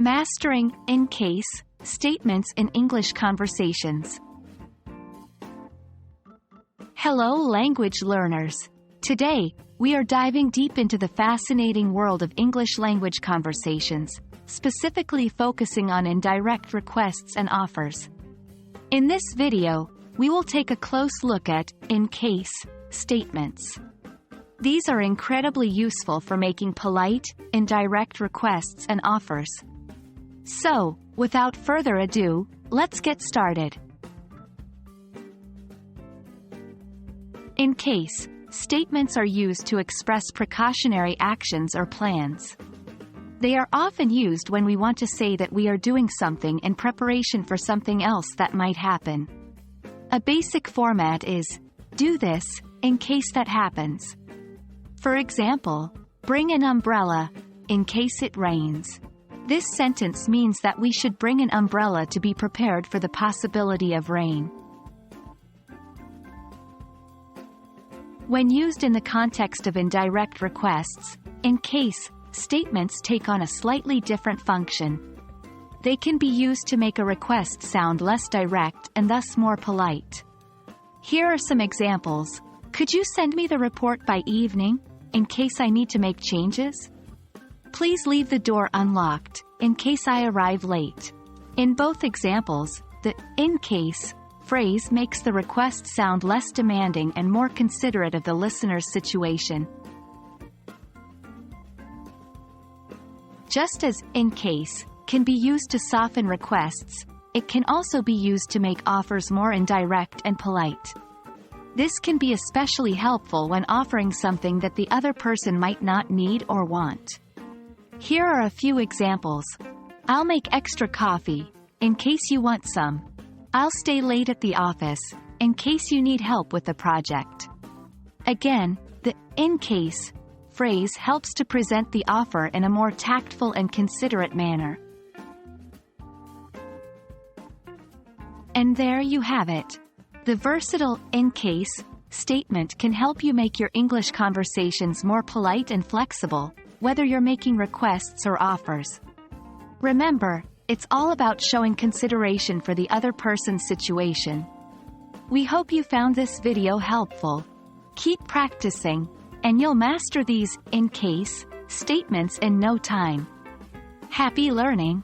Mastering in case statements in English conversations. Hello language learners. Today, we are diving deep into the fascinating world of English language conversations, specifically focusing on indirect requests and offers. In this video, we will take a close look at in case statements. These are incredibly useful for making polite, indirect requests and offers. So, without further ado, let's get started. In case statements are used to express precautionary actions or plans. They are often used when we want to say that we are doing something in preparation for something else that might happen. A basic format is, do this, in case that happens. For example, bring an umbrella, in case it rains. This sentence means that we should bring an umbrella to be prepared for the possibility of rain. When used in the context of indirect requests, in case statements take on a slightly different function. They can be used to make a request sound less direct and thus more polite. Here are some examples. Could you send me the report by evening, in case I need to make changes? Please leave the door unlocked, in case I arrive late. In both examples, the in case phrase makes the request sound less demanding and more considerate of the listener's situation. Just as in case can be used to soften requests, it can also be used to make offers more indirect and polite. This can be especially helpful when offering something that the other person might not need or want. Here are a few examples. I'll make extra coffee, in case you want some. I'll stay late at the office, in case you need help with the project. Again, the in case phrase helps to present the offer in a more tactful and considerate manner. And there you have it. The versatile in case statement can help you make your English conversations more polite and flexible, whether you're making requests or offers. Remember, it's all about showing consideration for the other person's situation. We hope you found this video helpful. Keep practicing, and you'll master these in case statements in no time. Happy learning!